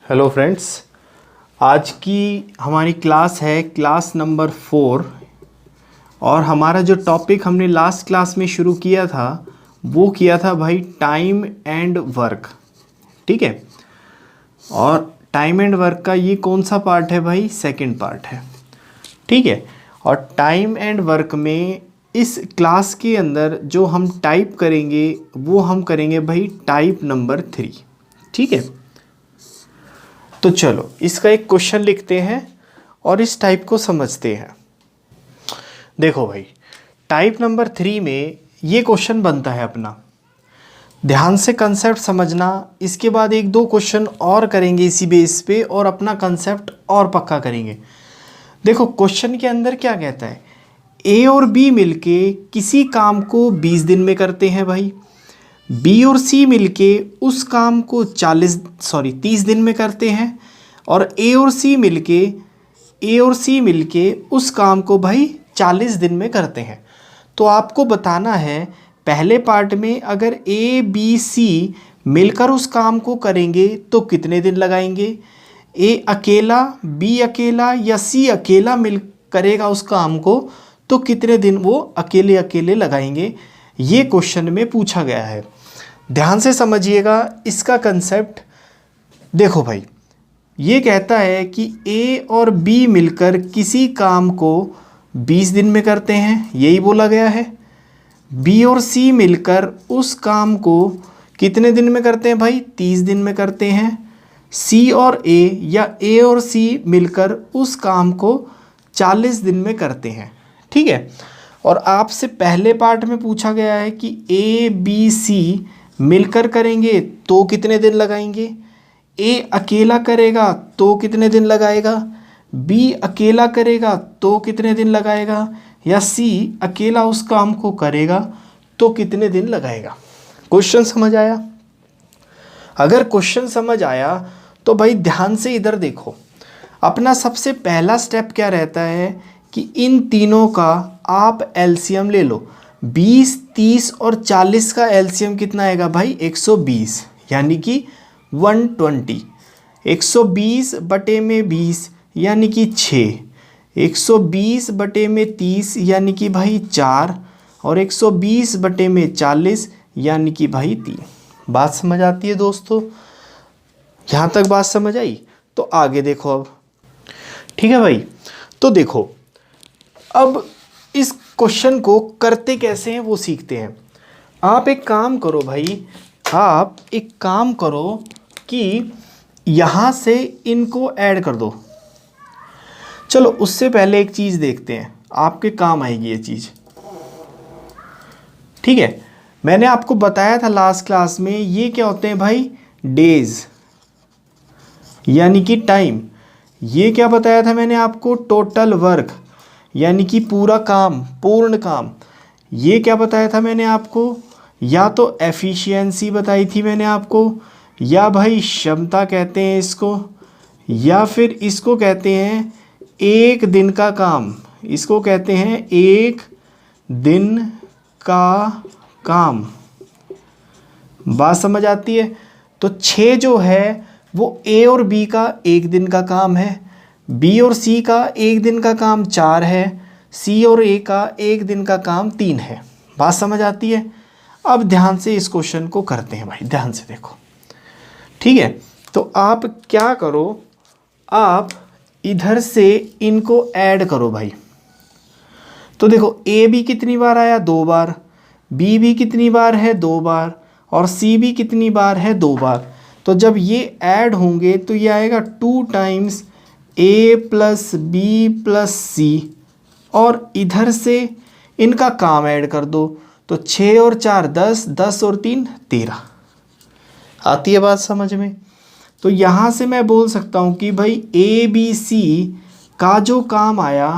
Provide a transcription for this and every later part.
Hello friends, आज की हमारी क्लास है क्लास नंबर 4। और हमारा जो टॉपिक हमने लास्ट क्लास में शुरू किया था वो किया था भाई टाइम एंड वर्क। ठीक है, और टाइम एंड वर्क का ये कौन सा पार्ट है भाई? सेकंड पार्ट है। ठीक है, और टाइम एंड वर्क में इस क्लास के अंदर जो हम टाइप करेंगे वो हम करेंगे भाई टाइप नंबर 3। ठीक है, तो चलो इसका एक क्वेश्चन लिखते हैं और इस टाइप को समझते हैं। देखो भाई, टाइप नंबर 3 में ये क्वेश्चन बनता है अपना। ध्यान से कंसेप्ट समझना, इसके बाद एक दो क्वेश्चन और करेंगे इसी बेस पे और अपना कंसेप्ट और पक्का करेंगे। देखो क्वेश्चन के अंदर क्या कहता है, ए और बी मिलके किसी काम को 20 दिन में करते हैं भाई। बी और सी मिलके उस काम को 30 दिन में करते हैं। और ए और सी मिलके उस काम को भाई 40 दिन में करते हैं। तो आपको बताना है पहले पार्ट में अगर ए बी सी मिलकर उस काम को करेंगे तो कितने दिन लगाएंगे, ए अकेला, बी अकेला या सी अकेला मिल करेगा उस काम को तो कितने दिन वो अकेले अकेले लगाएंगे। ये क्वेश्चन में पूछा गया है। ध्यान से समझिएगा इसका कंसेप्ट। देखो भाई, ये कहता है कि ए और बी मिलकर किसी काम को 20 दिन में करते हैं, यही बोला गया है। बी और सी मिलकर उस काम को कितने दिन में करते हैं भाई? 30 दिन में करते हैं। सी और ए या ए और सी मिलकर उस काम को 40 दिन में करते हैं। ठीक है, और आपसे पहले पार्ट में पूछा गया है कि ए बी सी मिलकर करेंगे तो कितने दिन लगाएंगे। ए अकेला करेगा तो कितने दिन लगाएगा, बी अकेला करेगा तो कितने दिन लगाएगा, या सी अकेला उस काम को करेगा तो कितने दिन लगाएगा। क्वेश्चन समझ आया? अगर क्वेश्चन समझ आया तो भाई ध्यान से इधर देखो। अपना सबसे पहला स्टेप क्या रहता है कि इन तीनों का आप एलसीएम ले लो। 20, 30 और 40 का एलसीएम कितना आएगा भाई? 120, यानी कि 120। 120 बटे में 20 यानी कि 6, 120 बटे में 30 यानी कि भाई 4, और 120 बटे में 40 यानी कि भाई 3। बात समझ आती है दोस्तों? यहाँ तक बात समझ आई? तो आगे देखो अब। ठीक है भाई, तो देखो अब इस क्वेश्चन को करते कैसे हैं वो सीखते हैं। आप एक काम करो भाई, आप एक काम करो कि यहाँ से इनको ऐड कर दो। चलो उससे पहले एक चीज़ देखते हैं, आपके काम आएगी ये चीज़। ठीक है, मैंने आपको बताया था लास्ट क्लास में ये क्या होते हैं भाई? डेज यानी कि टाइम। ये क्या बताया था मैंने आपको? टोटल वर्क यानी कि पूरा काम, पूर्ण काम। ये क्या बताया था मैंने आपको? या तो एफिशिएंसी बताई थी मैंने आपको, या भाई क्षमता कहते हैं इसको, या फिर इसको कहते हैं एक दिन का काम। इसको कहते हैं एक दिन का काम। बात समझ आती है? तो 6 जो है वो ए और बी का एक दिन का काम है, बी और सी का एक दिन का काम 4 है, सी और ए का एक दिन का काम 3 है। बात समझ आती है? अब ध्यान से इस क्वेश्चन को करते हैं भाई, ध्यान से देखो। ठीक है, तो आप क्या करो, आप इधर से इनको ऐड करो भाई। तो देखो ए भी कितनी बार आया? 2 बार। बी भी कितनी बार है? 2 बार। और सी भी कितनी बार है? 2 बार। तो जब ये ऐड होंगे तो ये आएगा 2 टाइम्स ए प्लस बी प्लस सी, और इधर से इनका काम ऐड कर दो। तो 6 और 4 10, 10 और 3 13। आती है बात समझ में? तो यहाँ से मैं बोल सकता हूँ कि भाई ए बी सी का जो काम आया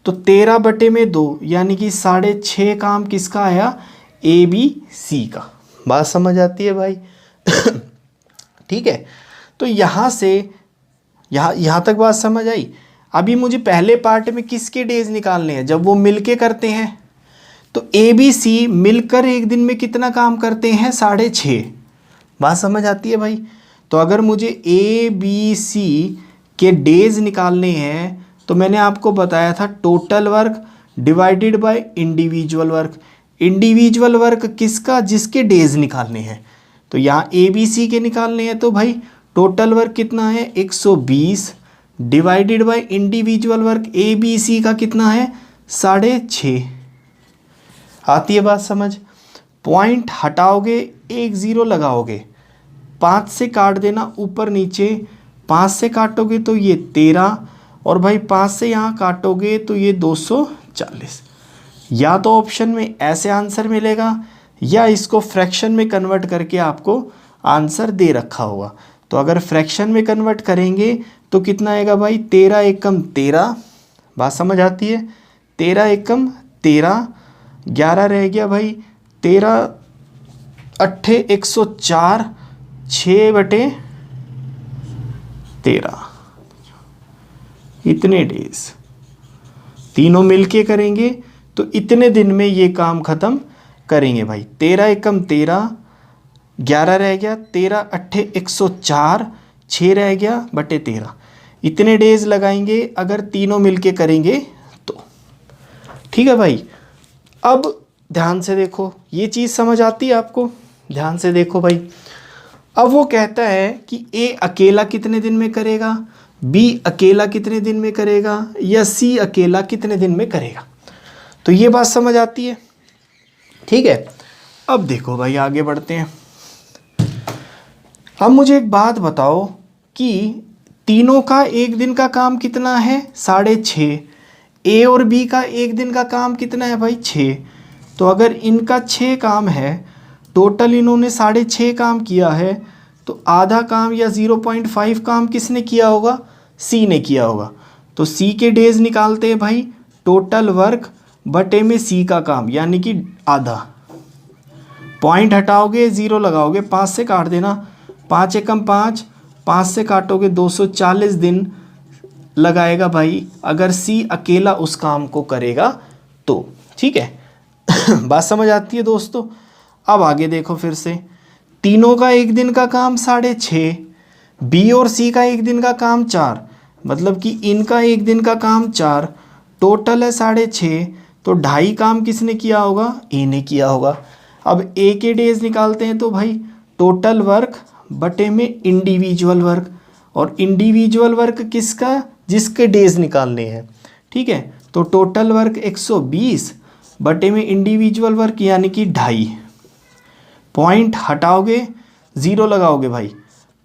तो 13 बटे में 2 यानी कि 6.5 काम किसका आया? ए बी सी का। बात समझ आती है भाई? ठीक है, तो यहाँ से यहाँ तक बात समझ आई। अभी मुझे पहले पार्ट में किसके डेज निकालने हैं? जब वो मिलके करते हैं। तो ए बी सी मिलकर एक दिन में कितना काम करते हैं? 6.5। बात समझ आती है भाई? तो अगर मुझे ए बी सी के डेज निकालने हैं तो मैंने आपको बताया था total work divided by individual work. Individual work किसका? जिसके डेज निकालने हैं। तो यहाँ ए बी सी के निकालने हैं तो भाई टोटल वर्क कितना है 120 divided by individual work A B C का कितना है 6.5। आती है बात समझ? पॉइंट हटाओगे, एक ज़ीरो लगाओगे, 5 से काट देना ऊपर नीचे, 5 से काटोगे तो ये 13 और भाई 5 से यहाँ काटोगे तो ये 240। या तो ऑप्शन में ऐसे आंसर मिलेगा या इसको फ्रैक्शन में कन्वर्ट करके आपको आंसर दे रखा होगा। तो अगर फ्रैक्शन में कन्वर्ट करेंगे तो कितना आएगा भाई 13 एकम 13। बात समझ आती है? 13 एकम 13, 11 रह गया भाई 13 अट्ठे 104, 6/13 इतने डेज। तीनों मिलके करेंगे तो इतने दिन में ये काम ख़त्म करेंगे भाई। 13 एकम 13, 11 रह गया 13 अट्ठे 104, 6 रह गया बटे 13। इतने डेज लगाएंगे अगर तीनों मिलके करेंगे तो। ठीक है भाई। अब ध्यान से देखो, ये चीज़ समझ आती है आपको? ध्यान से देखो भाई। अब वो कहता है कि ए अकेला कितने दिन में करेगा, बी अकेला कितने दिन में करेगा या सी अकेला कितने दिन में करेगा। तो ये बात समझ आती है? ठीक है। अब देखो भाई आगे बढ़ते हैं। अब मुझे एक बात बताओ कि तीनों का एक दिन का काम कितना है 6.5। ए और बी का एक दिन का काम कितना है भाई 6। तो अगर इनका 6 काम है, टोटल इन्होंने 6.5 काम किया है, तो आधा काम या 0.5 काम किसने किया होगा? सी ने किया होगा। तो सी के डेज निकालते हैं भाई, टोटल वर्क बटे में सी का काम यानी कि आधा। पॉइंट हटाओगे, ज़ीरो लगाओगे, 5 से काट देना, 5 एकम 5, 5 से काटोगे 240 दिन लगाएगा भाई अगर सी अकेला उस काम को करेगा तो। ठीक है। बात समझ आती है दोस्तों? अब आगे देखो फिर से। तीनों का एक दिन का काम 6.5, बी और सी का एक दिन का काम 4, मतलब कि इनका एक दिन का काम 4, टोटल है 6.5। तो 2.5 काम किसने किया होगा? ए ने किया होगा। अब ए के डेज निकालते हैं तो भाई टोटल वर्क बटे में इंडिविजुअल वर्क, और इंडिविजुअल वर्क किसका? जिसके डेज निकालने हैं। ठीक है। तो टोटल वर्क 120 बटे में इंडिविजुअल वर्क यानी कि 2.5। पॉइंट हटाओगे, ज़ीरो लगाओगे भाई,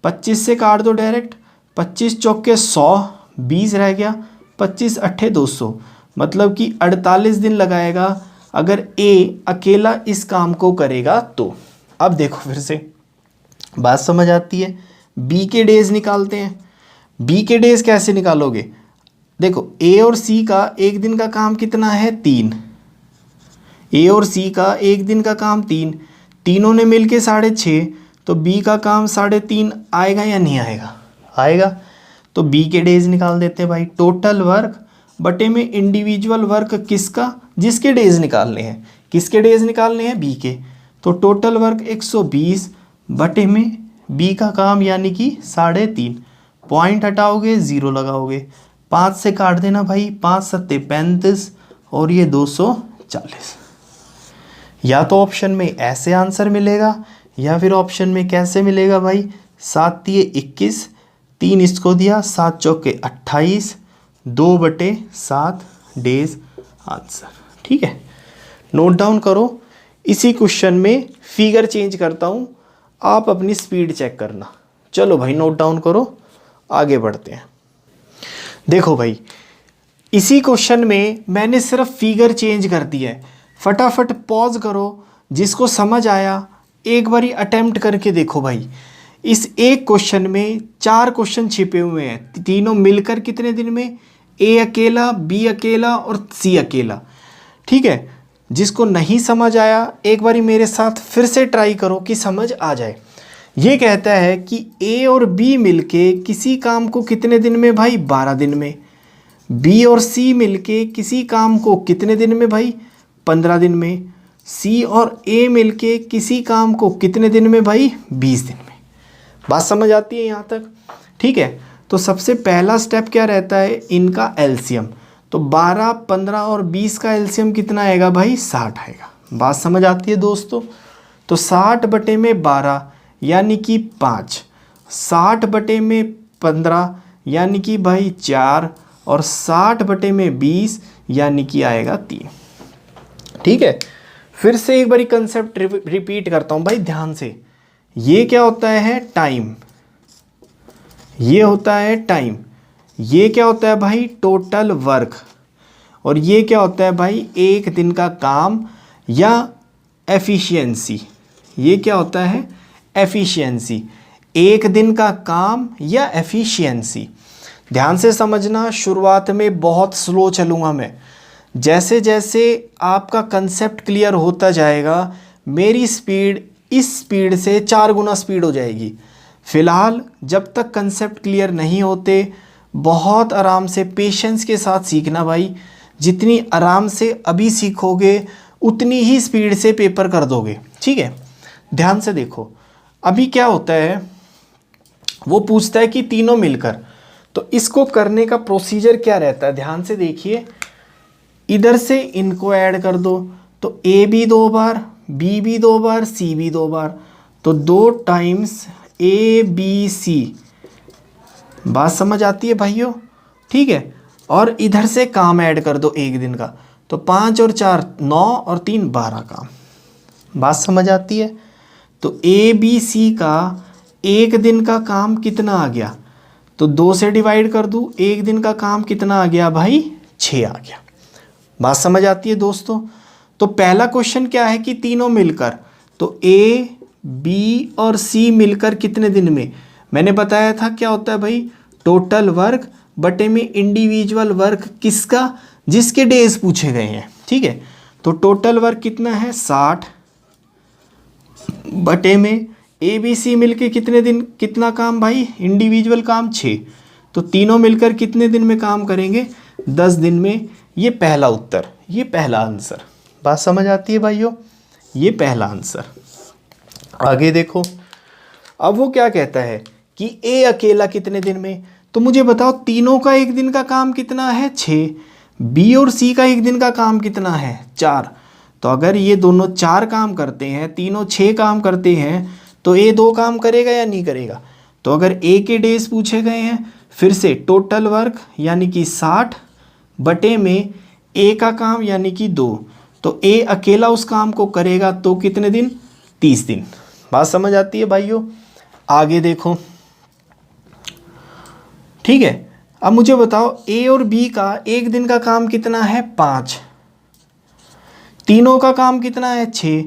25 से काट दो डायरेक्ट, 25 चौके 100, 20 रह गया, 25 अट्ठे 200, मतलब कि 48 दिन लगाएगा अगर ए अकेला इस काम को करेगा तो। अब देखो फिर से बात समझ आती है? बी के डेज निकालते हैं। बी के डेज कैसे निकालोगे? देखो ए और सी का एक दिन का काम कितना है 3। ए और सी का एक दिन का काम 3, तीनों ने मिलके 6.5, तो बी का काम 3.5 आएगा या नहीं आएगा? आएगा। तो बी के डेज निकाल देते हैं भाई, टोटल वर्क बटे में इंडिविजुअल वर्क किसका? जिसके डेज निकालने हैं। किसके डेज निकालने हैं? बी के। तो टोटल वर्क 120 बटे में बी का काम यानी कि 3.5। पॉइंट हटाओगे, ज़ीरो लगाओगे, 5 से काट देना भाई, 5 सत्ते 35 और ये 240। या तो ऑप्शन में ऐसे आंसर मिलेगा या फिर ऑप्शन में कैसे मिलेगा भाई? 7 तिये 21, 3 इसको दिया, 7 चौके 28, 2/7 डेज आंसर। ठीक है। नोट डाउन करो। इसी क्वेश्चन में फिगर चेंज करता हूँ, आप अपनी स्पीड चेक करना। चलो भाई नोट डाउन करो, आगे बढ़ते हैं। देखो भाई इसी क्वेश्चन में मैंने सिर्फ फिगर चेंज कर दी है। फटाफट पॉज करो, जिसको समझ आया एक बारी अटेम्प्ट करके देखो भाई। इस एक क्वेश्चन में 4 क्वेश्चन छिपे हुए हैं, तीनों मिलकर कितने दिन में? ए अकेला, बी अकेला और सी अकेला। ठीक है। जिसको नहीं समझ आया एक बारी मेरे साथ फिर से ट्राई करो कि समझ आ जाए। ये कहता है कि ए और बी मिलके किसी काम को कितने दिन में भाई? 12 दिन में। बी और सी मिलके किसी काम को कितने दिन में भाई? 15 दिन में। सी और ए मिलके किसी काम को कितने दिन में भाई? 20 दिन में। बात समझ आती है यहाँ तक? ठीक है, तो सबसे पहला स्टेप क्या रहता है, इनका एलसीएम। तो 12, 15 और 20 का एलसीएम कितना आएगा भाई, 60 आएगा। बात समझ आती है दोस्तों? तो 60 बटे में 12 यानी कि 5, 60 बटे में 15 यानी कि भाई 4, और 60 बटे में 20 यानी कि आएगा 3। ठीक है, फिर से एक बारी कंसेप्ट रिपीट करता हूँ भाई ध्यान से। ये क्या होता है, टाइम। ये होता है टाइम। ये क्या होता है भाई, टोटल वर्क। और ये क्या होता है भाई, एक दिन का काम या एफिशिएंसी। ये क्या होता है, एफिशिएंसी, एक दिन का काम या एफिशिएंसी। ध्यान से समझना, शुरुआत में बहुत स्लो चलूँगा मैं। जैसे जैसे आपका कंसेप्ट क्लियर होता जाएगा, मेरी स्पीड इस स्पीड से 4 गुना स्पीड हो जाएगी। फ़िलहाल जब तक कंसेप्ट क्लियर नहीं होते, बहुत आराम से पेशेंस के साथ सीखना भाई। जितनी आराम से अभी सीखोगे उतनी ही स्पीड से पेपर कर दोगे। ठीक है, ध्यान से देखो। अभी क्या होता है, वो पूछता है कि तीनों मिलकर, तो इसको करने का प्रोसीजर क्या रहता है, ध्यान से देखिए। इधर से इनको ऐड कर दो, तो ए भी 2 बार, बी भी 2 बार, सी भी 2 बार, तो 2 टाइम्स ए बी सी। बात समझ आती है भाइयों? ठीक है, और इधर से काम ऐड कर दो एक दिन का, तो 5 और 4 9 और 3 12 काम। बात समझ आती है? तो ए बी सी का एक दिन का काम कितना आ गया, तो 2 से डिवाइड कर दूँ, एक दिन का काम कितना आ गया भाई, 6 आ गया। बात समझ आती है दोस्तों? तो पहला क्वेश्चन क्या है कि तीनों मिलकर, तो ए बी और सी मिलकर कितने दिन में, मैंने बताया था क्या होता है भाई, टोटल वर्क बटे में इंडिविजुअल वर्क, किसका, जिसके डेज पूछे गए हैं। ठीक है, तो टोटल वर्क कितना है 60 बटे में ए बी सी मिलकर कितने दिन, कितना काम भाई, इंडिविजुअल काम 6, तो तीनों मिलकर कितने दिन में काम करेंगे, 10 दिन में। ये पहला उत्तर, ये पहला आंसर। बात समझ आती है भाइयों? ये पहला आंसर। आगे देखो, अब वो क्या कहता है कि ए अकेला कितने दिन में, तो मुझे बताओ तीनों का एक दिन का काम कितना है, 6, बी और सी का एक दिन का काम कितना है, 4। तो अगर ये दोनों 4 काम करते हैं, तीनों 6 काम करते हैं, तो ए 2 काम करेगा या नहीं करेगा? तो अगर ए के डेज पूछे गए हैं, फिर से टोटल वर्क यानी कि 60 बटे में ए का काम यानी कि 2, तो ए अकेला उस काम को करेगा, तो कितने दिन, 30 दिन। बात समझ आती है भाइयों? आगे देखो। ठीक है, अब मुझे बताओ ए और बी का एक दिन का काम कितना है, 5, तीनों का काम कितना है, 6,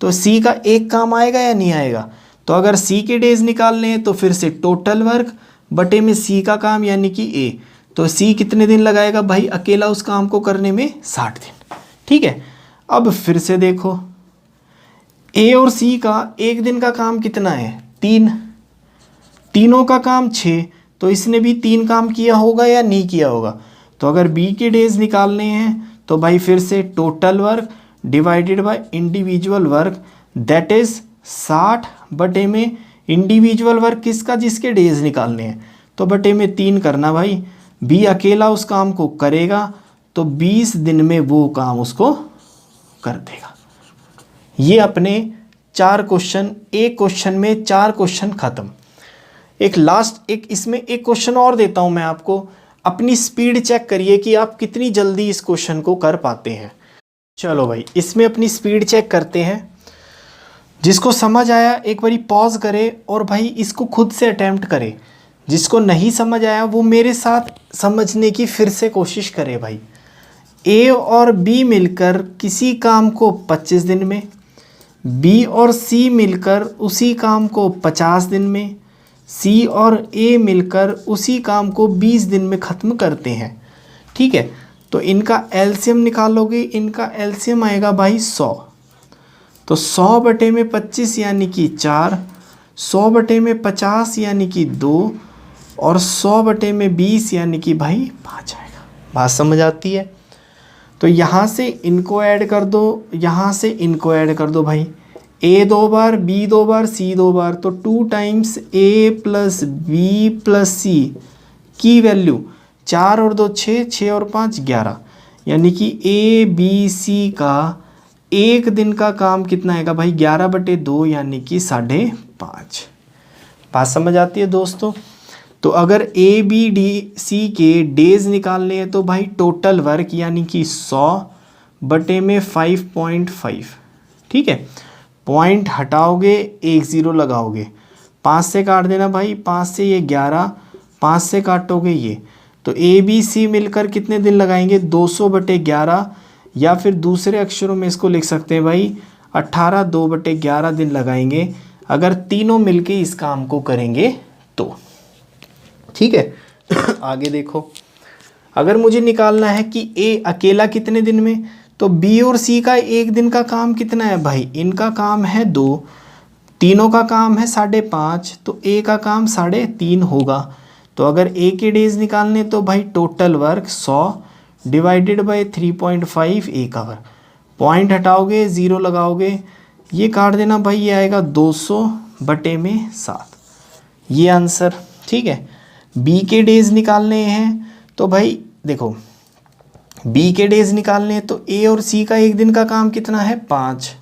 तो सी का एक काम आएगा या नहीं आएगा? तो अगर सी के डेज निकालने हैं, तो फिर से टोटल वर्क बटे में सी का काम यानी कि ए, तो सी कितने दिन लगाएगा भाई अकेला उस काम को करने में, 60 दिन। ठीक है, अब फिर से देखो, ए और सी का एक दिन का काम कितना है, 3, तीनों का काम 6, तो इसने भी 3 काम किया होगा या नहीं किया होगा? तो अगर बी के डेज निकालने हैं, तो भाई फिर से total work divided by individual work, that is 60 बटे में इंडिविजुअल वर्क किसका, जिसके डेज निकालने हैं, तो बटे में 3 करना भाई। बी अकेला उस काम को करेगा, तो 20 दिन में वो काम उसको कर देगा। ये अपने 4 क्वेश्चन, एक क्वेश्चन में 4 क्वेश्चन खत्म। एक लास्ट, एक इसमें एक क्वेश्चन और देता हूं मैं आपको, अपनी स्पीड चेक करिए कि आप कितनी जल्दी इस क्वेश्चन को कर पाते हैं। चलो भाई, इसमें अपनी स्पीड चेक करते हैं। जिसको समझ आया एक बारी पॉज करे और भाई इसको खुद से अटेम्प्ट करे। जिसको नहीं समझ आया वो मेरे साथ समझने की फिर से कोशिश करे भाई। ए और बी मिलकर किसी काम को 25 दिन में, बी और सी मिलकर उसी काम को 50 दिन में, सी और ए मिलकर उसी काम को 20 दिन में ख़त्म करते हैं। ठीक है, तो इनका एलसीएम निकालोगे, इनका एलसीएम आएगा भाई 100। तो 100 बटे में 25 यानी कि 4, 100 बटे में 50 यानी कि 2, और 100 बटे में 20 यानी कि भाई 5 आएगा। बात समझ आती है? तो यहाँ से इनको ऐड कर दो, यहाँ से इनको ऐड कर दो भाई। ए 2 बार, बी 2 बार, सी 2 बार, तो 2 टाइम्स ए प्लस बी प्लस सी की वैल्यू 4 और 2 6, 6 और 5 11, यानी कि ए बी सी का एक दिन का काम कितना आएगा भाई 11/2, यानी कि 5.5। बात समझ आती है दोस्तों। तो अगर ए बी डी सी के डेज निकालने हैं तो भाई टोटल वर्क यानी कि 100/5.5, ठीक है। पॉइंट हटाओगे, एक ज़ीरो लगाओगे, 5 से काट देना भाई, 5 से ये 11, 5 से काटोगे ये, तो ए बी सी मिलकर कितने दिन लगाएंगे 200/11, या फिर दूसरे अक्षरों में इसको लिख सकते हैं भाई 18 2/11 दिन लगाएंगे अगर तीनों मिलके इस काम को करेंगे तो, ठीक है। आगे देखो, अगर मुझे निकालना है कि ए अकेला कितने दिन में, तो बी और सी का एक दिन का काम कितना है भाई, इनका काम है 2, तीनों का काम है 5.5, तो ए का काम 3.5 होगा। तो अगर ए के डेज निकालने तो भाई टोटल वर्क 100 डिवाइडेड बाय 3.5 ए का वर्क, पॉइंट हटाओगे, ज़ीरो लगाओगे, ये काट देना भाई, ये आएगा 200/7, ये आंसर, ठीक है। बी के डेज निकालने हैं तो भाई देखो, बी के डेज निकालने हैं तो ए और सी का एक दिन का काम कितना है 5,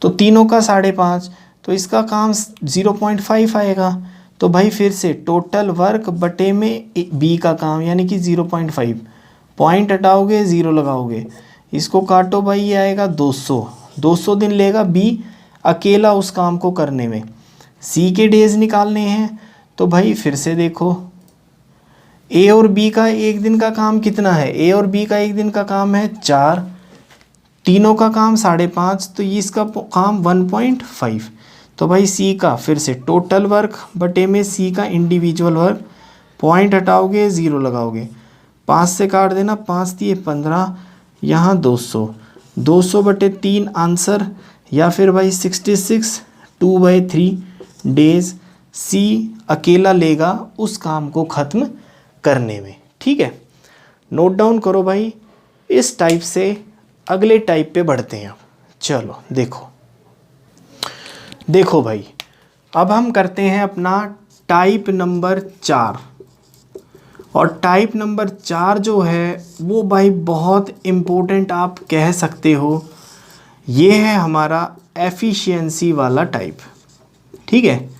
तो तीनों का 5.5, तो इसका काम 0.5 आएगा। तो भाई फिर से टोटल वर्क बटे में बी का काम यानी कि 0.5, पॉइंट हटाओगे, ज़ीरो लगाओगे, इसको काटो भाई, ये आएगा 200 दिन लेगा बी अकेला उस काम को करने में। सी के डेज निकालने हैं तो भाई फिर से देखो, ए और बी का एक दिन का काम कितना है, ए और बी का एक दिन का काम है 4, तीनों का काम 5.5, तो ये इसका काम 1.5। तो भाई सी का फिर से टोटल वर्क बटे में सी का इंडिविजुअल वर्क, पॉइंट हटाओगे, ज़ीरो लगाओगे, 5 से काट देना, 5 दिए 15, यहाँ 200/3 आंसर, या फिर भाई 66 2/3 डेज सी अकेला लेगा उस काम को ख़त्म करने में, ठीक है। नोट डाउन करो भाई। इस टाइप से अगले टाइप पे बढ़ते हैं। चलो देखो भाई, अब हम करते हैं अपना टाइप नंबर 4, और टाइप नंबर 4 जो है वो भाई बहुत इम्पोर्टेंट आप कह सकते हो, ये है हमारा एफिशिएंसी वाला टाइप, ठीक है।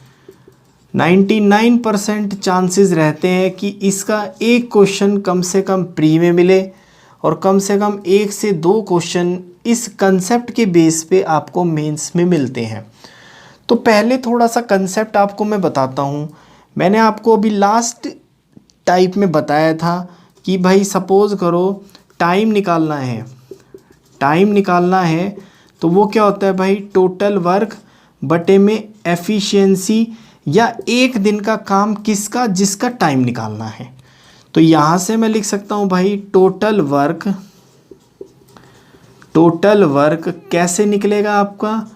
99% चांसेस रहते हैं कि इसका एक क्वेश्चन कम से कम प्री में मिले, और कम से कम 1 से 2 क्वेश्चन इस कंसेप्ट के बेस पे आपको मेंस में मिलते हैं। तो पहले थोड़ा सा कंसेप्ट आपको मैं बताता हूँ। मैंने आपको अभी लास्ट टाइप में बताया था कि भाई सपोज़ करो टाइम निकालना है तो वो क्या होता है भाई, टोटल वर्क बटे में एफिशिएंसी, या एक दिन का काम किसका जिसका टाइम निकालना है। तो यहाँ से मैं लिख सकता हूँ भाई टोटल वर्क कैसे निकलेगा आपका,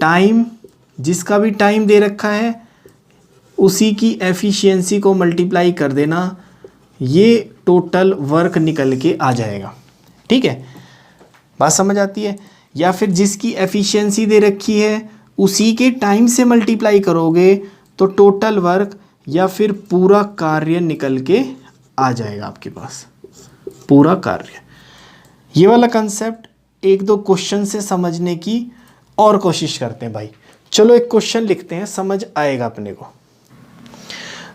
टाइम जिसका भी टाइम दे रखा है उसी की एफिशिएंसी को मल्टीप्लाई कर देना, ये टोटल वर्क निकल के आ जाएगा, ठीक है। बात समझ आती है। या फिर जिसकी एफिशिएंसी दे रखी है उसी के टाइम से मल्टीप्लाई करोगे तो टोटल वर्क या फिर पूरा कार्य निकल के आ जाएगा आपके पास, पूरा कार्य। ये वाला कंसेप्ट 1-2 क्वेश्चन से समझने की और कोशिश करते हैं भाई। चलो एक क्वेश्चन लिखते हैं, समझ आएगा अपने को।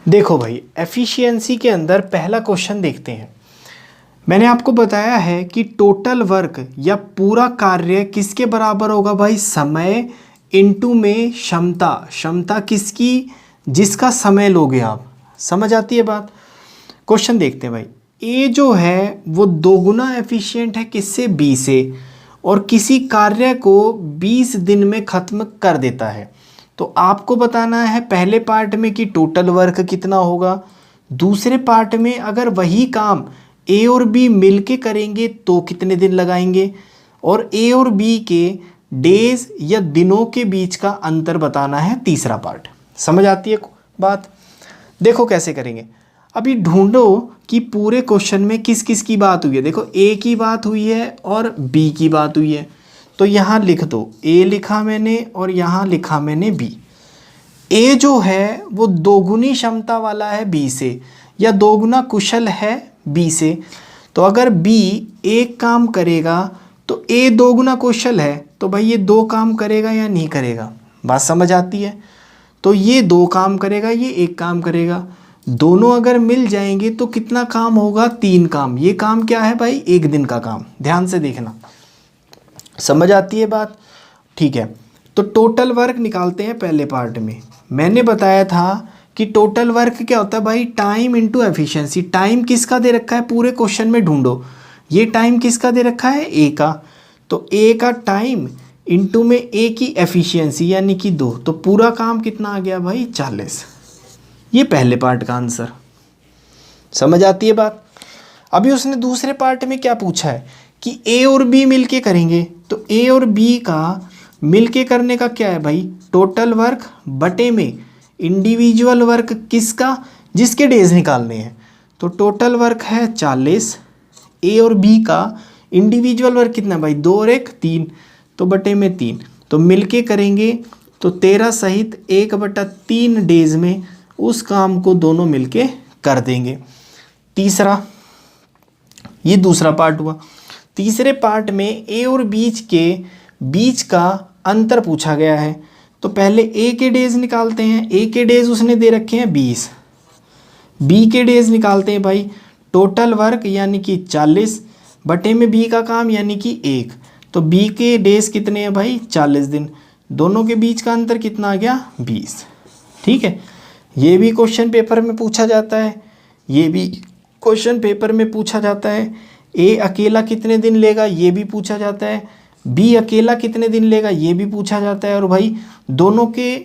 देखो भाई, एफिशिएंसी के अंदर पहला क्वेश्चन देखते हैं। मैंने आपको बताया है कि टोटल वर्क या पूरा कार्य किसके बराबर होगा भाई, समय इनटू में क्षमता किसकी, जिसका समय लोगे आप। समझ आती है बात। क्वेश्चन देखते हैं भाई। ए जो है वो 2 गुना एफिशिएंट है किससे, बी से, और किसी कार्य को 20 दिन में ख़त्म कर देता है। तो आपको बताना है पहले पार्ट में कि टोटल वर्क कितना होगा, दूसरे पार्ट में अगर वही काम ए और बी मिलके करेंगे तो कितने दिन लगाएंगे, और ए और बी के डेज या दिनों के बीच का अंतर बताना है तीसरा पार्ट। समझ आती है बात। देखो कैसे करेंगे। अभी ढूंढो कि पूरे क्वेश्चन में किस किस की बात हुई है। देखो ए की बात हुई है और बी की बात हुई है, तो यहाँ लिख दो, ए लिखा मैंने और यहाँ लिखा मैंने बी। ए जो है वो दोगुनी क्षमता वाला है बी से, या दोगुना कुशल है बी से। तो अगर बी एक काम करेगा तो ए दोगुना कुशल है, तो भाई ये दो काम करेगा या नहीं करेगा? बात समझ आती है? तो ये दो काम करेगा, ये एक काम करेगा। दोनों अगर मिल जाएंगे तो कितना काम होगा? 3 काम। ये काम क्या है भाई? एक दिन का काम। ध्यान से देखना, समझ आती है बात? ठीक है, तो टोटल वर्क निकालते हैं पहले पार्ट में। मैंने बताया था कि टोटल वर्क क्या होता है भाई? Time into efficiency. टाइम किसका दे रखा है पूरे क्वेश्चन में? ढूंढो। ये टाइम किसका दे रखा है? ए का। तो ए का टाइम इंटू में ए की एफिशिएंसी यानी कि 2, तो पूरा काम कितना आ गया भाई? 40। ये पहले पार्ट का आंसर। समझ आती है बात? अभी उसने दूसरे पार्ट में क्या पूछा है कि ए और बी मिलके करेंगे। तो ए और बी का मिलके करने का क्या है भाई? टोटल वर्क बटे में इंडिविजुअल वर्क किसका? जिसके डेज निकालने हैं। तो टोटल वर्क है 40, ए और बी का इंडिविजुअल वर्क कितना भाई? 2 और 1 3, तो बटे में 3। तो मिलके करेंगे तो 13 सहित 1/3 डेज में उस काम को दोनों मिलके कर देंगे। तीसरा, ये दूसरा पार्ट हुआ। तीसरे पार्ट में ए और बीच का अंतर पूछा गया है। तो पहले ए के डेज निकालते हैं। ए के डेज उसने दे रखे हैं 20, बी के डेज निकालते हैं भाई। टोटल वर्क यानी कि 40 बटे में बी का काम यानी कि 1, तो बी के डेज कितने हैं भाई? 40 दिन। दोनों के बीच का अंतर कितना आ गया? 20। ठीक है, ये भी क्वेश्चन पेपर में पूछा जाता है, ये भी क्वेश्चन पेपर में पूछा जाता है। ए अकेला कितने दिन लेगा? ये भी पूछा जाता है। बी अकेला कितने दिन लेगा? ये भी पूछा जाता है। और भाई दोनों के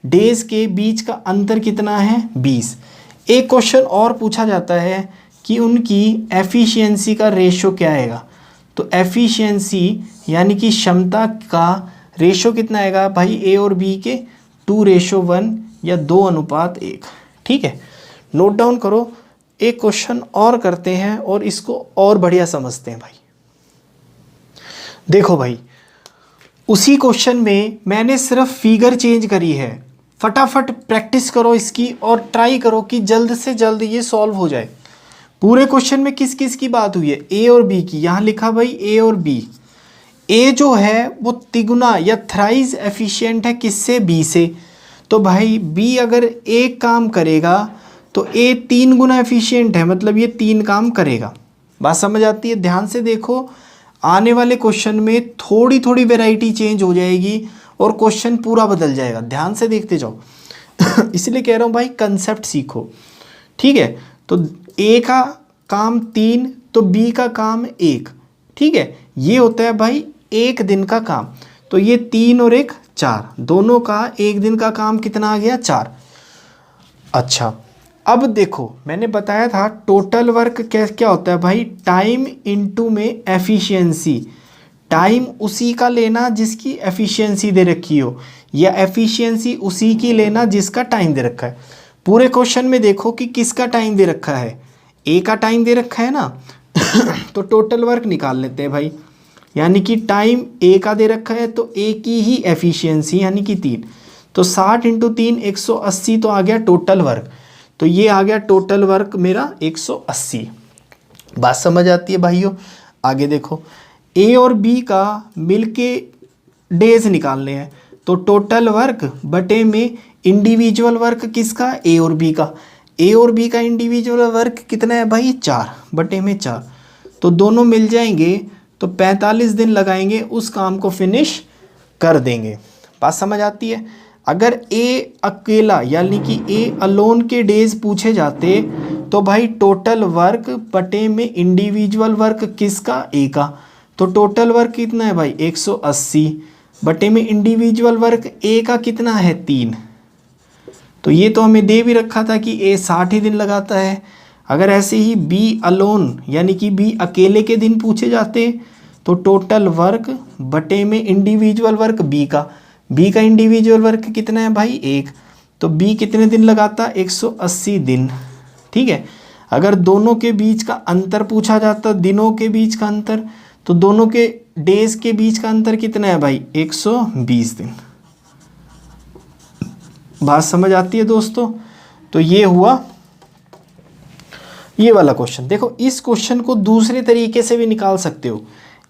डेज के बीच का अंतर कितना है? 20। एक क्वेश्चन और पूछा जाता है कि उनकी एफिशिएंसी का रेशो क्या आएगा। तो एफिशिएंसी यानी कि क्षमता का रेशो कितना आएगा भाई? ए और बी के 2:1 या 2:1। ठीक है, नोट डाउन करो। एक क्वेश्चन और करते हैं और इसको और बढ़िया समझते हैं भाई। देखो भाई, उसी क्वेश्चन में मैंने सिर्फ फिगर चेंज करी है। फटाफट प्रैक्टिस करो इसकी और ट्राई करो कि जल्द से जल्द ये सॉल्व हो जाए। पूरे क्वेश्चन में किस किस की बात हुई है? ए और बी की। यहाँ लिखा भाई ए और बी। ए जो है वो तिगुना या थ्राइज एफिशिएंट है किससे? बी से। तो भाई बी अगर एक काम करेगा तो ए 3 गुना एफिशिएंट है, मतलब ये 3 काम करेगा। बात समझ आती है? ध्यान से देखो, आने वाले क्वेश्चन में थोड़ी थोड़ी वैरायटी चेंज हो जाएगी और क्वेश्चन पूरा बदल जाएगा। ध्यान से देखते जाओ। इसलिए कह रहा हूँ भाई कंसेप्ट सीखो। ठीक है, तो ए का काम 3 तो बी का काम 1। ठीक है, ये होता है भाई एक दिन का काम। तो ये 3 और 1 4, दोनों का एक दिन का काम कितना आ गया? 4। अच्छा, अब देखो मैंने बताया था टोटल वर्क क्या होता है भाई? टाइम इनटू में एफिशिएंसी। टाइम उसी का लेना जिसकी एफिशिएंसी दे रखी हो, या एफिशिएंसी उसी की लेना जिसका टाइम दे रखा है। पूरे क्वेश्चन में देखो कि किसका टाइम दे रखा है? ए का टाइम दे रखा है ना। तो टोटल वर्क निकाल लेते हैं भाई, यानी कि टाइम ए का दे रखा है तो ए की ही एफिशिएंसी यानी कि 3। तो 60 × 3 180, तो आ गया टोटल वर्क। तो ये आ गया टोटल वर्क मेरा 180। बात समझ आती है भाइयों? आगे देखो, ए और बी का मिलके डेज निकालने हैं। तो टोटल वर्क बटे में इंडिविजुअल वर्क किसका? ए और बी का। ए और बी का इंडिविजुअल वर्क कितना है भाई? 4 बटे में 4। तो दोनों मिल जाएंगे तो 45 दिन लगाएंगे, उस काम को फिनिश कर देंगे। बात समझ आती है? अगर ए अकेला यानी कि ए अलोन के डेज पूछे जाते तो भाई टोटल वर्क बटे में इंडिविजुअल वर्क किसका? ए का। तो टोटल वर्क कितना है भाई? 180 बटे में इंडिविजुअल वर्क ए का कितना है? 3। तो ये तो हमें दे भी रखा था कि ए 60 ही दिन लगाता है। अगर ऐसे ही बी अलोन यानी कि बी अकेले के दिन पूछे जाते तो टोटल वर्क बटे में इंडिविजुअल वर्क बी का। बी का इंडिविजुअल वर्क कितना है भाई? 1। तो बी कितने दिन लगाता? 180 दिन। ठीक है, अगर दोनों के बीच का अंतर पूछा जाता, दिनों के बीच का अंतर, तो दोनों के डेज के बीच का अंतर कितना है भाई? 120 दिन। बात समझ आती है दोस्तों? तो ये हुआ ये वाला क्वेश्चन। देखो इस क्वेश्चन को दूसरे तरीके से भी निकाल सकते हो।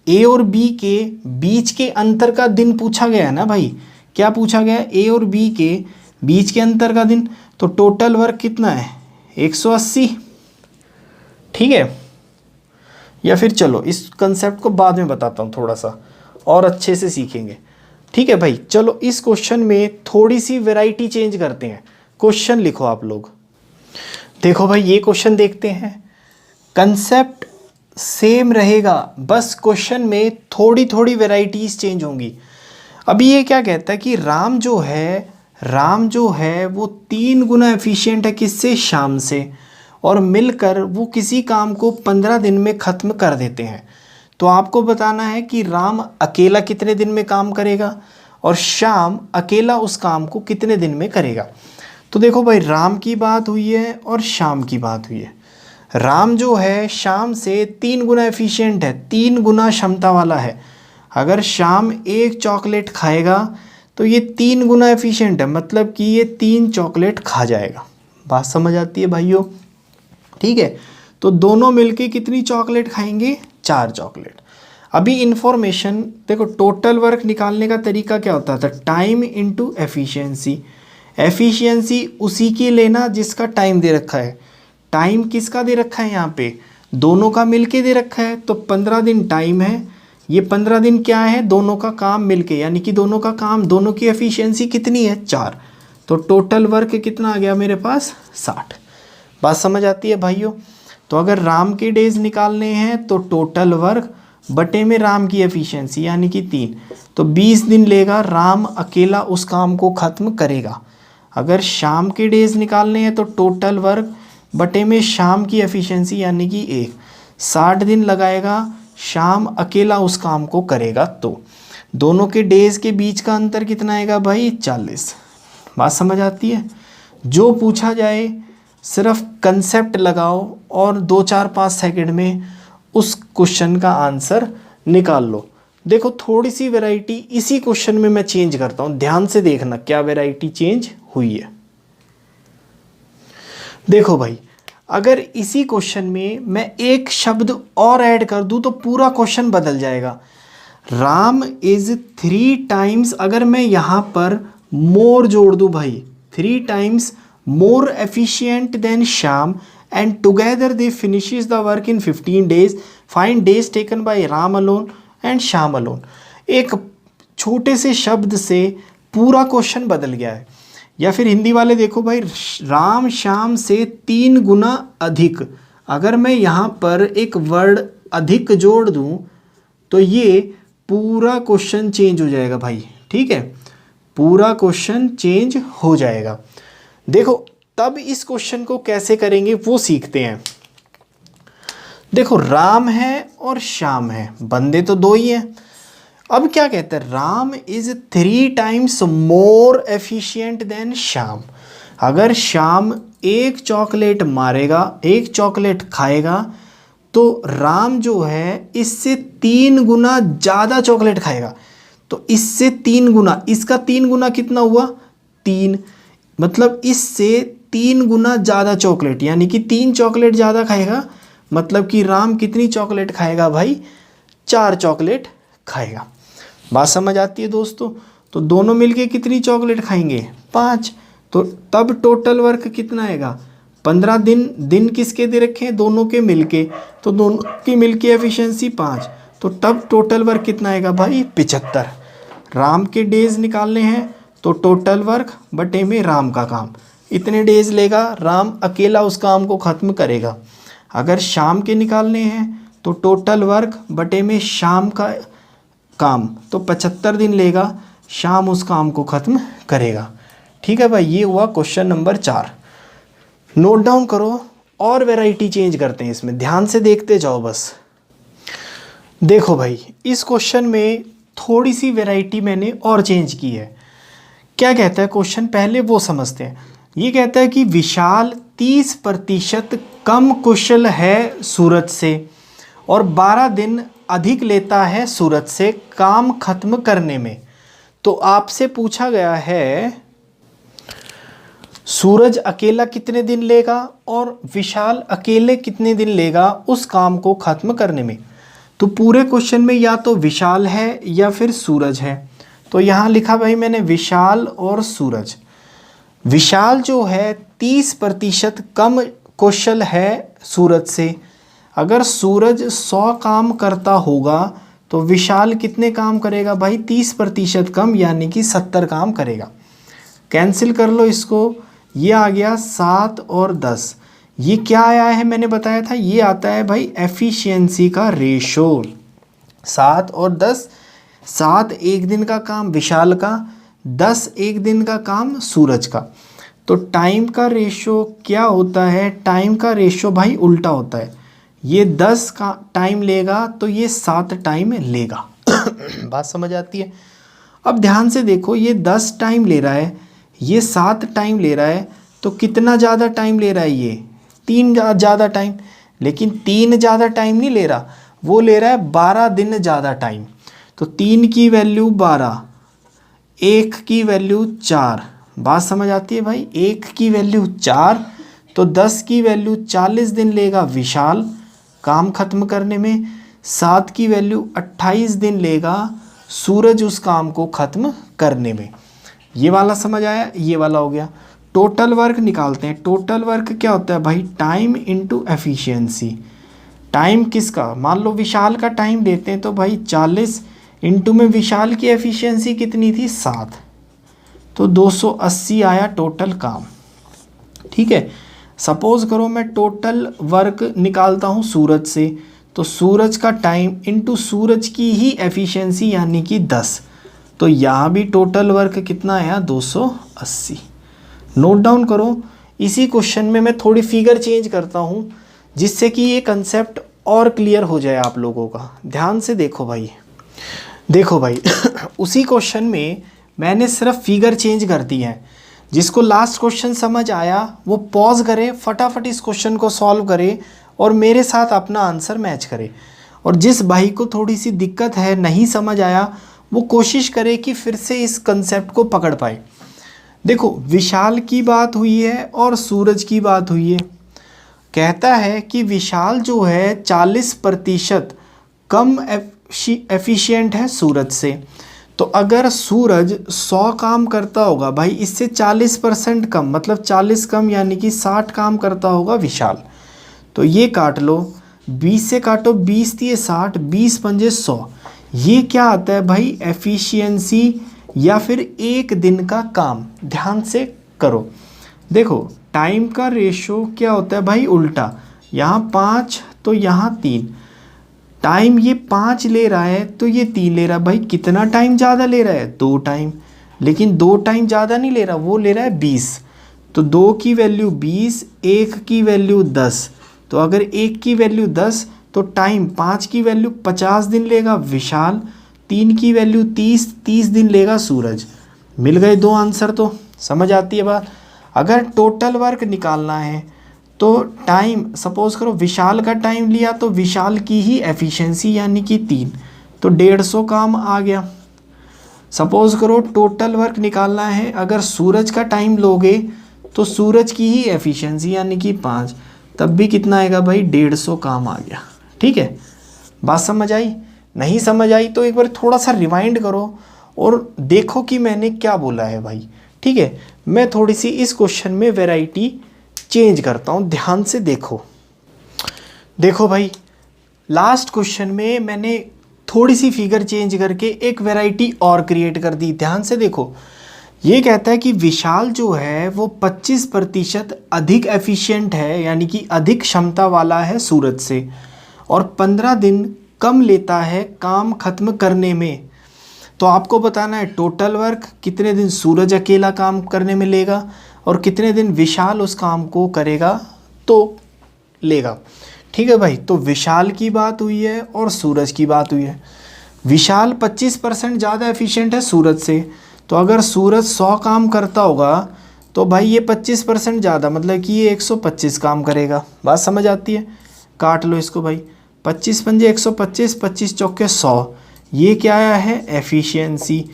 ए और बी के बीच के अंतर का दिन पूछा गया है ना भाई। क्या पूछा गया है? ए और बी के बीच के अंतर का दिन। तो टोटल वर्क कितना है? 180। ठीक है, या फिर चलो इस कंसेप्ट को बाद में बताता हूँ, थोड़ा सा और अच्छे से सीखेंगे। ठीक है भाई, चलो इस क्वेश्चन में थोड़ी सी वैरायटी चेंज करते हैं। क्वेश्चन लिखो आप लोग। देखो भाई ये क्वेश्चन देखते हैं। कंसेप्ट सेम रहेगा, बस क्वेश्चन में थोड़ी थोड़ी वैराइटीज चेंज होंगी। अभी ये क्या कहता है कि राम जो है वो 3 गुना एफिशिएंट है किससे? शाम से। और मिलकर वो किसी काम को 15 दिन में ख़त्म कर देते हैं। तो आपको बताना है कि राम अकेला कितने दिन में काम करेगा और शाम अकेला उस काम को कितने दिन में करेगा। तो देखो भाई राम की बात हुई है और शाम की बात हुई है। राम जो है शाम से 3 गुना एफिशिएंट है, 3 गुना क्षमता वाला है। अगर शाम 1 चॉकलेट खाएगा तो ये 3 गुना एफिशिएंट है, मतलब कि ये 3 चॉकलेट खा जाएगा। बात समझ आती है भाइयों? ठीक है, तो दोनों मिलके कितनी चॉकलेट खाएंगे? 4 चॉकलेट। अभी इन्फॉर्मेशन देखो, टोटल वर्क निकालने का तरीका क्या होता था? Time into efficiency. एफिशिएंसी उसी की लेना जिसका टाइम दे रखा है। टाइम किसका दे रखा है? यहाँ पे दोनों का मिलके दे रखा है। तो 15 दिन टाइम है, ये 15 दिन क्या है? दोनों का काम मिलके, यानी कि दोनों का काम, दोनों की एफिशिएंसी कितनी है? 4। तो टोटल वर्क कितना आ गया मेरे पास? 60। बात समझ आती है भाइयों? तो अगर राम के डेज निकालने हैं तो टोटल वर्क बटे में राम की एफिशिएंसी यानी कि 3, तो 20 दिन लेगा, राम अकेला उस काम को ख़त्म करेगा। अगर शाम के डेज निकालने हैं तो टोटल वर्क बटे में शाम की एफिशिएंसी यानी कि 1, 60 दिन लगाएगा, शाम अकेला उस काम को करेगा। तो दोनों के डेज के बीच का अंतर कितना आएगा भाई? 40। बात समझ आती है? जो पूछा जाए सिर्फ कंसेप्ट लगाओ और 2-4-5 सेकंड में उस क्वेश्चन का आंसर निकाल लो। देखो थोड़ी सी वैरायटी इसी क्वेश्चन में मैं चेंज करता हूँ, ध्यान से देखना क्या वैरायटी चेंज हुई है। देखो भाई, अगर इसी क्वेश्चन में मैं एक शब्द और ऐड कर दूं तो पूरा क्वेश्चन बदल जाएगा। राम इज 3 टाइम्स, अगर मैं यहाँ पर मोर जोड़ दूं भाई, 3 times more efficient then Shyam and together they finishes the work in 15 days, find days taken by Ram alone and Shyam alone. एक छोटे से शब्द से पूरा क्वेश्चन बदल गया है। या फिर हिंदी वाले देखो भाई, राम श्याम से 3 गुना अधिक, अगर मैं यहाँ पर एक वर्ड अधिक जोड़ दूँ तो ये पूरा क्वेश्चन चेंज हो जाएगा भाई। ठीक है, पूरा क्वेश्चन चेंज हो जाएगा। देखो तब इस क्वेश्चन को कैसे करेंगे वो सीखते हैं। देखो राम है और श्याम है, बंदे तो 2 ही हैं। अब क्या कहते हैं? Ram is 3 times more efficient then Shyam. अगर श्याम 1 चॉकलेट मारेगा, 1 चॉकलेट खाएगा, तो राम जो है इससे 3 गुना ज़्यादा चॉकलेट खाएगा। तो इससे 3 गुना, इसका 3 गुना कितना हुआ? 3, मतलब इससे 3 गुना ज़्यादा चॉकलेट, यानी कि 3 चॉकलेट ज़्यादा खाएगा। मतलब कि राम कितनी चॉकलेट खाएगा भाई? 4 चॉकलेट खाएगा। बात समझ आती है दोस्तों? तो दोनों मिलके कितनी चॉकलेट खाएंगे? 5। तो तब टोटल वर्क कितना आएगा? 15 दिन। दिन किसके दे रखे हैं? दोनों के मिलके, तो दोनों की मिलके एफिशिएंसी 5। तो तब टोटल वर्क कितना आएगा भाई? 75। राम के डेज निकालने हैं तो टोटल वर्क बटे में राम का काम, इतने डेज लेगा, राम अकेला उस काम को ख़त्म करेगा। अगर शाम के निकालने हैं तो टोटल वर्क बटे में शाम का काम, तो 75 दिन लेगा, शाम उस काम को ख़त्म करेगा। ठीक है भाई, ये हुआ क्वेश्चन नंबर 4। नोट डाउन करो, और वैरायटी चेंज करते हैं इसमें, ध्यान से देखते जाओ बस। देखो भाई इस क्वेश्चन में थोड़ी सी वैरायटी मैंने और चेंज की है। क्या कहता है क्वेश्चन, पहले वो समझते हैं। ये कहता है कि विशाल 30% कम कुशल है सूरज से और 12 दिन अधिक लेता है सूरज से काम खत्म करने में। तो आपसे पूछा गया है सूरज अकेला कितने दिन लेगा और विशाल अकेले कितने दिन लेगा उस काम को खत्म करने में। तो पूरे क्वेश्चन में या तो विशाल है या फिर सूरज है। तो यहाँ लिखा भाई मैंने विशाल और सूरज। विशाल जो है 30% कम कौशल है सूरज से। अगर सूरज 100 काम करता होगा तो विशाल कितने काम करेगा भाई? 30% कम, यानी कि 70 काम करेगा। कैंसिल कर लो इसको, ये आ गया 7 और 10। ये क्या आया है मैंने बताया था, ये आता है भाई एफिशिएंसी का रेशो। 7 और 10, 7 एक दिन का काम विशाल का, 10 एक दिन का काम सूरज का। तो टाइम का रेशो क्या होता है? टाइम का रेशो भाई उल्टा होता है। ये 10 का टाइम लेगा तो ये 7 टाइम लेगा। बात समझ आती है? अब ध्यान से देखो, ये 10 टाइम ले रहा है, ये 7 टाइम ले रहा है, तो कितना ज़्यादा टाइम ले रहा है? ये 3 ज़्यादा टाइम। लेकिन 3 ज़्यादा टाइम नहीं ले रहा, वो ले रहा है 12 दिन ज़्यादा टाइम। तो 3 की वैल्यू 12, 1 की वैल्यू 4। बात समझ आती है भाई? 1 की वैल्यू 4, तो 10 की वैल्यू 40 दिन लेगा विशाल काम खत्म करने में। 7 की वैल्यू 28 दिन लेगा सूरज उस काम को खत्म करने में। ये वाला समझ आया? ये वाला हो गया। टोटल वर्क निकालते हैं। टोटल वर्क क्या होता है भाई? Time into efficiency. टाइम किसका? मान लो विशाल का टाइम देते हैं तो भाई 40 इंटू में विशाल की एफिशिएंसी कितनी थी? 7, तो 280 आया टोटल काम। ठीक है। सपोज करो मैं टोटल वर्क निकालता हूँ सूरज से, तो सूरज का टाइम इंटू सूरज की ही एफिशिएंसी यानी कि 10, तो यहाँ भी टोटल वर्क कितना आया? 280। नोट डाउन करो। इसी क्वेश्चन में मैं थोड़ी फिगर चेंज करता हूँ जिससे कि ये कंसेप्ट और क्लियर हो जाए आप लोगों का। ध्यान से देखो भाई, देखो भाई उसी क्वेश्चन में मैंने सिर्फ फिगर चेंज कर दी है। जिसको लास्ट क्वेश्चन समझ आया वो पॉज करे, फटाफट इस क्वेश्चन को सॉल्व करे और मेरे साथ अपना आंसर मैच करे। और जिस भाई को थोड़ी सी दिक्कत है, नहीं समझ आया, वो कोशिश करे कि फिर से इस कंसेप्ट को पकड़ पाए। देखो विशाल की बात हुई है और सूरज की बात हुई है। कहता है कि विशाल जो है 40% कम एफिशिएंट है सूरज से। तो अगर सूरज 100 काम करता होगा भाई, इससे 40% कम, मतलब 40 कम यानी कि 60 काम करता होगा विशाल। तो ये काट लो, 20 से काटो, 20 दिए 60, 20 पंजे 100। ये क्या आता है भाई? एफिशिएंसी या फिर एक दिन का काम। ध्यान से करो, देखो टाइम का रेशो क्या होता है भाई? उल्टा। यहाँ 5 तो यहाँ 3। टाइम ये 5 ले रहा है तो ये 3 ले रहा है। भाई कितना टाइम ज़्यादा ले रहा है? 2 टाइम। लेकिन 2 टाइम ज़्यादा नहीं ले रहा, वो ले रहा है 20। तो 2 की वैल्यू 20, 1 की वैल्यू 10। तो अगर 1 की वैल्यू 10 तो टाइम 5 की वैल्यू 50 दिन लेगा विशाल, 3 की वैल्यू 30, 30 दिन लेगा सूरज। मिल गए 2 आंसर। तो समझ आती है बात? अगर टोटल वर्क निकालना है तो टाइम, सपोज करो विशाल का टाइम लिया तो विशाल की ही एफिशिएंसी यानी कि 3, तो 150 काम आ गया। सपोज करो टोटल वर्क निकालना है, अगर सूरज का टाइम लोगे तो सूरज की ही एफिशिएंसी यानी कि 5, तब भी कितना आएगा भाई? 150 काम आ गया। ठीक है, बात समझ आई? नहीं समझ आई तो एक बार थोड़ा सा रिवाइंड करो और देखो कि मैंने क्या बोला है भाई। ठीक है, मैं थोड़ी सी इस क्वेश्चन में वैरायटी चेंज करता हूँ। ध्यान से देखो, देखो भाई लास्ट क्वेश्चन में मैंने थोड़ी सी फिगर चेंज करके एक वैरायटी और क्रिएट कर दी। ध्यान से देखो, ये कहता है कि विशाल जो है वो 25% अधिक एफिशिएंट है, यानी कि अधिक क्षमता वाला है सूरज से, और 15 दिन कम लेता है काम खत्म करने में। तो आपको बताना है टोटल वर्क कितने दिन सूरज अकेला काम करने में लेगा और कितने दिन विशाल उस काम को करेगा तो लेगा। ठीक है भाई, तो विशाल की बात हुई है और सूरज की बात हुई है। विशाल 25% ज़्यादा एफिशिएंट है सूरज से, तो अगर सूरज 100 काम करता होगा तो भाई ये 25% ज़्यादा, मतलब कि ये 125 काम करेगा। बात समझ आती है? काट लो इसको भाई, 25 पंजे 125, 25 चौके 100। ये क्या आया है? एफिशिएंसी।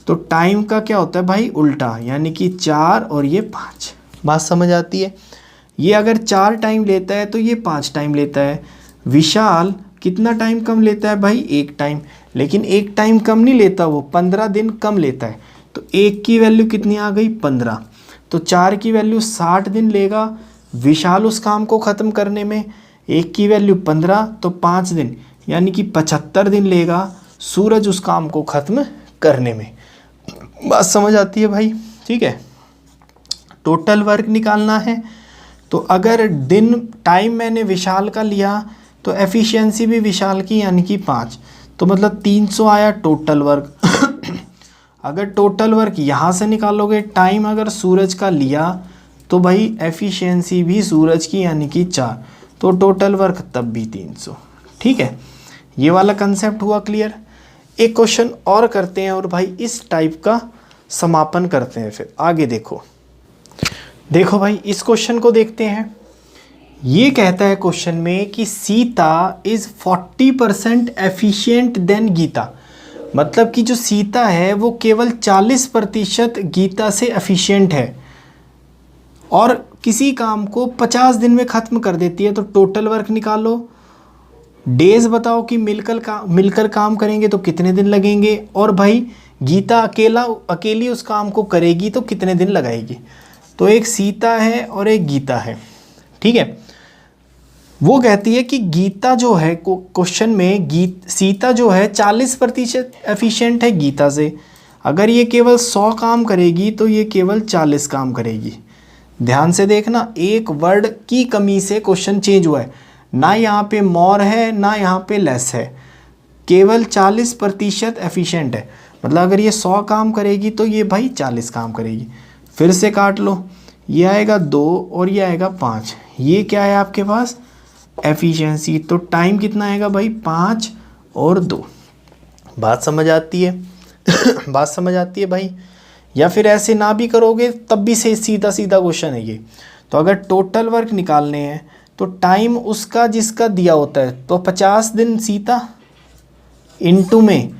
तो टाइम का क्या होता है भाई? उल्टा, यानी कि 4 और ये 5। बात समझ आती है? ये अगर 4 टाइम लेता है तो ये 5 टाइम लेता है। विशाल कितना टाइम कम लेता है भाई? 1 टाइम। लेकिन 1 टाइम कम नहीं लेता, वो 15 दिन कम लेता है। तो 1 की वैल्यू कितनी आ गई? 15। तो 4 की वैल्यू 60 दिन लेगा विशाल उस काम को ख़त्म करने में। 1 की वैल्यू 15, तो 5 दिन यानी कि 75 दिन लेगा सूरज उस काम को ख़त्म करने में। बात समझ आती है भाई? ठीक है। टोटल वर्क निकालना है, तो अगर दिन टाइम मैंने विशाल का लिया तो एफिशिएंसी भी विशाल की यानी कि 5, तो मतलब 300 आया टोटल वर्क। अगर टोटल वर्क यहाँ से निकालोगे, टाइम अगर सूरज का लिया तो भाई एफिशिएंसी भी सूरज की यानी कि 4, तो टोटल वर्क तब भी 300। ठीक है, ये वाला कंसेप्ट हुआ क्लियर। एक क्वेश्चन और करते हैं और भाई इस टाइप का समापन करते हैं। फिर आगे देखो भाई इस क्वेश्चन को देखते हैं। ये कहता है क्वेश्चन में कि Sita is 40% efficient than Gita. मतलब कि जो सीता है वो केवल 40% गीता से एफिशिएंट है और किसी काम को 50 दिन में ख़त्म कर देती है। तो टोटल वर्क निकालो, डेज बताओ कि मिलकर काम करेंगे तो कितने दिन लगेंगे, और भाई गीता अकेली उस काम को करेगी तो कितने दिन लगाएगी। तो एक सीता है और एक गीता है। ठीक है, वो कहती है कि गीता जो है क्वेश्चन में सीता जो है 40% एफिशिएंट है गीता से। अगर ये केवल 100 काम करेगी तो ये केवल 40 काम करेगी। ध्यान से देखना, एक वर्ड की कमी से क्वेश्चन चेंज हुआ है। ना यहाँ पे मोर है ना यहाँ पे लेस है, केवल 40% एफिशिएंट है। मतलब अगर ये 100 काम करेगी तो ये भाई 40 काम करेगी। फिर से काट लो, ये आएगा 2 और ये आएगा 5। ये क्या है आपके पास? एफिशिएंसी। तो टाइम कितना आएगा भाई? 5 और 2। बात समझ आती है? बात समझ आती है भाई? या फिर ऐसे ना भी करोगे तब भी से सीधा क्वेश्चन है ये। तो अगर टोटल वर्क निकालने हैं तो टाइम उसका जिसका दिया होता है, तो 50 दिन सीता इनटू में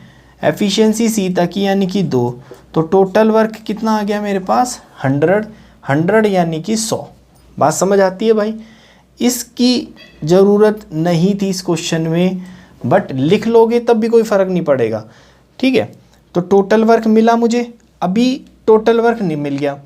एफिशिएंसी सीता की यानी कि 2, तो टोटल वर्क कितना आ गया मेरे पास? 100 यानी कि 100। बात समझ आती है भाई? इसकी ज़रूरत नहीं थी इस क्वेश्चन में, बट लिख लोगे तब भी कोई फ़र्क नहीं पड़ेगा। ठीक है, तो टोटल वर्क मिला मुझे, अभी टोटल वर्क नहीं मिल गया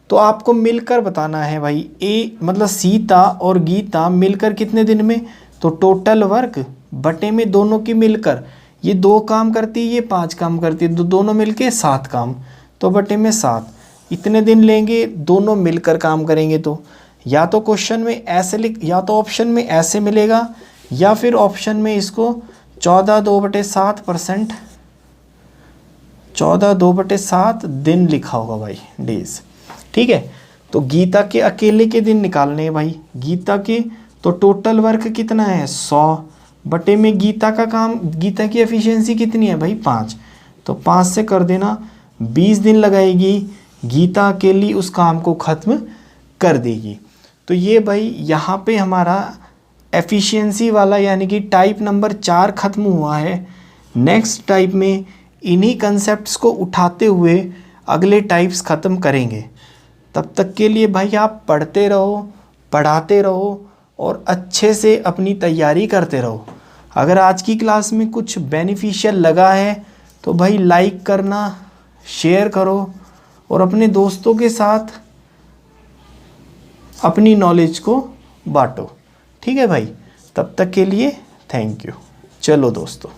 तो आपको मिलकर बताना है भाई। मतलब सीता और गीता मिलकर कितने दिन में, तो टोटल वर्क बटे में दोनों की मिलकर, ये 2 काम करती है ये 5 काम करती है, तो दोनों मिलके 7 काम, तो बटे में 7। इतने दिन लेंगे दोनों मिलकर काम करेंगे। तो या तो क्वेश्चन में ऐसे या तो ऑप्शन में ऐसे मिलेगा, या फिर ऑप्शन में इसको 14/2/7% 14/2/7 दिन लिखा होगा भाई, डेज। ठीक है, तो गीता के अकेले के दिन निकालने हैं भाई गीता के। तो टोटल वर्क कितना है? 100 बटे में गीता का काम, गीता की एफिशिएंसी कितनी है भाई? 5। तो 5 से कर देना, 20 दिन लगाएगी गीता अकेली उस काम को ख़त्म कर देगी। तो ये भाई यहाँ पे हमारा एफिशिएंसी वाला यानी कि टाइप नंबर 4 ख़त्म हुआ है। नेक्स्ट टाइप में इन्हीं कंसेप्ट्स को उठाते हुए अगले टाइप्स ख़त्म करेंगे। तब तक के लिए भाई आप पढ़ते रहो, पढ़ाते रहो और अच्छे से अपनी तैयारी करते रहो। अगर आज की क्लास में कुछ बेनिफिशियल लगा है तो भाई लाइक करना, शेयर करो और अपने दोस्तों के साथ अपनी नॉलेज को बांटो। ठीक है भाई, तब तक के लिए थैंक यू। चलो दोस्तों।